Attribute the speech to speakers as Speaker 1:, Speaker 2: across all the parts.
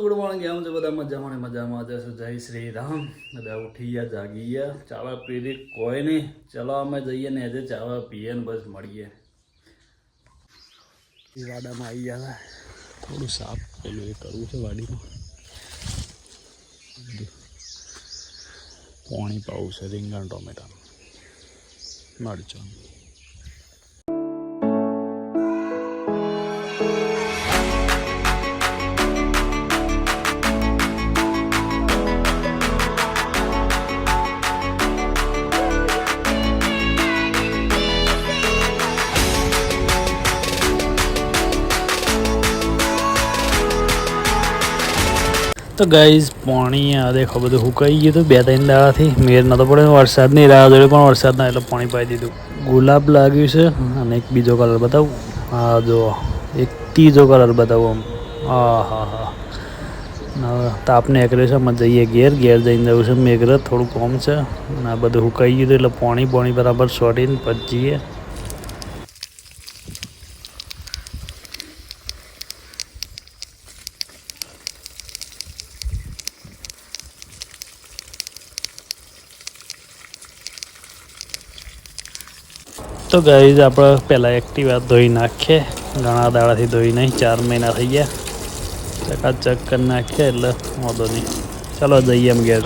Speaker 1: Good morning કેમ છે બધા મજામાં જશે જય શ્રી રામ બધા ઉઠી ગયા જાગી ગયા ચાવા પીધી કોઈ નહીં ચલો અમે જઈએ ને આજે ચાવા પીએ ને બસ મળીએ વાડામાં આવી ગયા થોડું સાફ પેલું એ કરવું છે વાડીમાં પાણી પાવું છે રીંગણ ટોમેટા મરચાં तो गाइज पानी आ देखो બધું હુકાઈ ગયું હતું 2-3 દાડાથી મેર નતો પડે વરસાદની રાહ જોઈ પણ વરસાદ ના એટલે પાણી પાઈ દીધું ગુલાબ લાગ્યું છે અને એક બીજો કલર બતાવું હા જો એક ત્રીજો કલર બતાવું હા હા હા તાપને એકરે છે અમે જઈએ ઘેર જઈને જવું છે મેઘરત થોડું કોમ છે અને આ બધું હુકાઈ ગયું એટલે પાણી બરાબર સોટીને પછી જઈએ तो गाइज आप पहला एक्टिवा धोई नाखे घना दाड़ा धोई नहीं 4 महीना थी गया चकाचक कर नाखे एटले वांधो नहीं चलो जइए हम घेर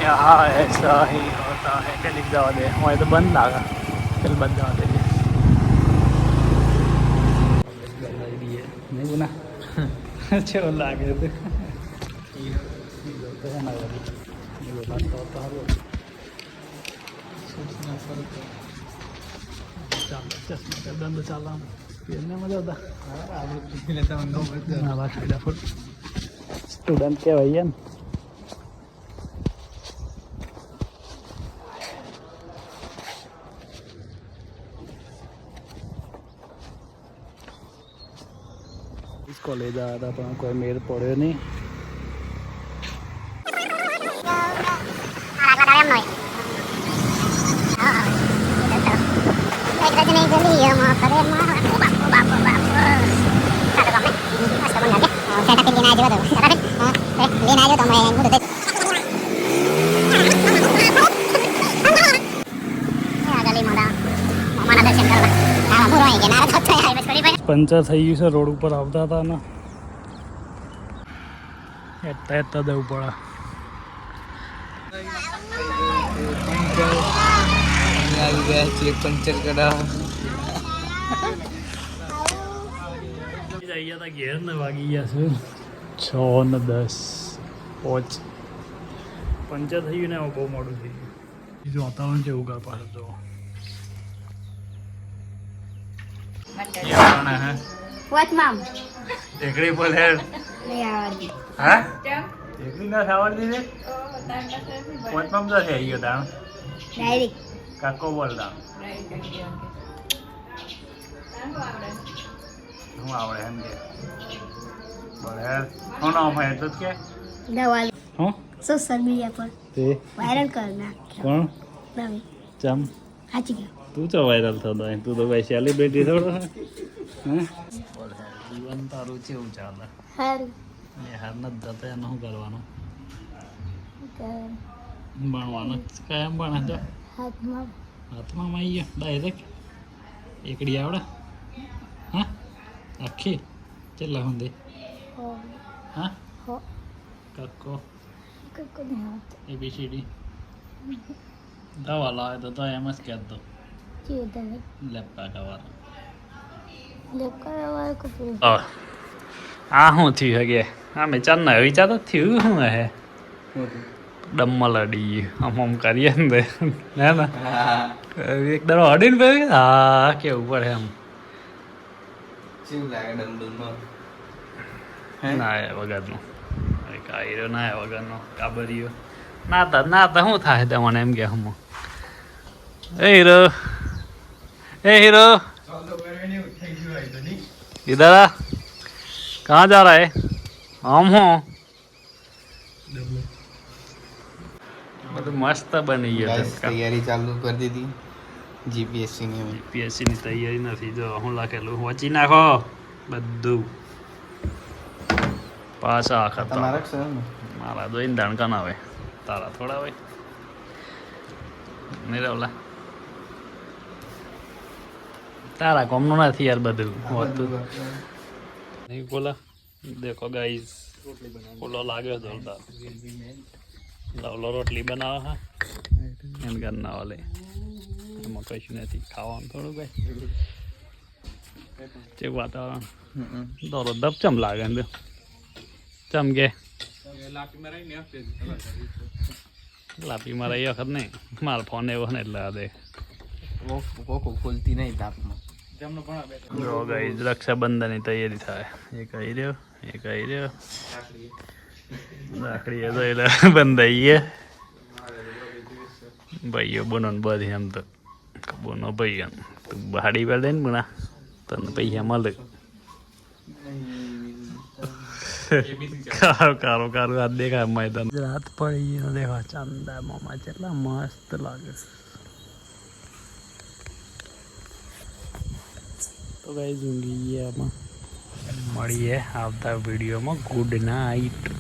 Speaker 1: यहाँ ऐसा ही होता है क्या लिख जावा दे वहाँ तो बंद लागा चल बंद जावा दे नहीं बुना चलो लागे तो चश्मा बंद चला मजा होता स्टूडेंट क्या भैया कॉलेज आया था पर कोई मेल पड़े नहीं पंचर थी गयु रोड पर आता था ना एता देव पड़ा पंचर करा जाइए था घेर ने वागी गया 6:10 5 पंचर थी गयु ने बहुत मोटू थी गयु वातावरण केवुं कर पास जो है
Speaker 2: What mom?
Speaker 1: एकड़ी बोल है हां एकड़ी ना आवड़ती ने what mom तो है ये ता
Speaker 2: डायरेक्ट
Speaker 1: काको बोलता હું આવડે એમ કે બોલે કોણ આમ હે તો કે
Speaker 2: દવા
Speaker 1: હા
Speaker 2: સોશિયલ મીડિયા પર
Speaker 1: તે
Speaker 2: વાયરલ કર નાખ
Speaker 1: કોણ
Speaker 2: નવી
Speaker 1: ચમ
Speaker 2: સાચી ગયો
Speaker 1: તું તો વાયરલ થતો હોય તું તો ભાઈ સેલિબ્રિટી થોડો હે જીવન તારું કેવું ચાલે
Speaker 2: સારું
Speaker 1: એ હાર નથી જતો એનું શું કરવાનું ભણવાનું કાયમ ભણે તો
Speaker 2: હાથમાં
Speaker 1: હાથમાં આવી ગયો ડાયરેક્ટ એકડી આવડે હા આખી કેટલા સુધી હા
Speaker 2: હો
Speaker 1: કક્કો
Speaker 2: કઈ નહીં આવતું
Speaker 1: એબીસીડી દવા લાવે તો એમ જ કહેતો
Speaker 2: જીવ તમે
Speaker 1: લેપકા કવાર
Speaker 2: લેકર વાળો કપડું
Speaker 1: આ શું થયું હગે આમે ચાંદના વિચાર તો થયું શું હે ડમ્મલ અડી આમ આમ કરીએ ને હે ને એક દાડો અડીને ભાઈ હા કેવું પડે એમ ના એ વગરનું કાયરો ના એ વગરનો કાબરીઓ ના તો શું થાય તમને એમ કે હમ એ हीरो इधर आ कहाँ जा रहा है हम हो બધું મસ્ત બની ગયો
Speaker 3: તૈયારી ચાલુ કરી દીધી જીપીએસસી ની
Speaker 1: જીપીએસસી ની તૈયારી નથી જો હું લખેલું વાંચી નાખો બધું પાછા આખા
Speaker 3: તમારા છે ને
Speaker 1: મારા જોઈને દાણકા ના હોય તારા થોડા હોય નિરવલા તારા કોમનું નથી યાર બધું હોતું નહીં બોલા દેખો ગાઈસ ફૂલો લાગ્યો જોરદાર લવલો રોટલી બનાવે હા એમ ઘરના વાલે એમાં કશું નથી ખાવાનું થોડું ભાઈ જે વાતાવરણ દોરો દબ ચમ લાગે ને ચમ કે લાપીમાં રહી વખત નહીં મારો ફોન એવો ને એટલે આ દે
Speaker 3: કોકો ખોલતી નહીં તાપમાં
Speaker 1: જો ગાઈસ રક્ષાબંધનની તૈયારી થાય એ કહી રહ્યો રાખડી તો એટલે બંધાઈએ ભાઈઓ બોનો ને બધી એમ તો બોનો ભાઈ એમ તું હાડી પર દે ને બના તને પૈસા મળે કારો હાથ દેખાય મેદાન રાત પડી ગયો દેખા ચાંદા મામા કેટલા મસ્ત લાગે તો ગાઈસ ઊંઘી ગયા આમાં મળીએ આવતા વિડીયોમાં ગુડ નાઇટ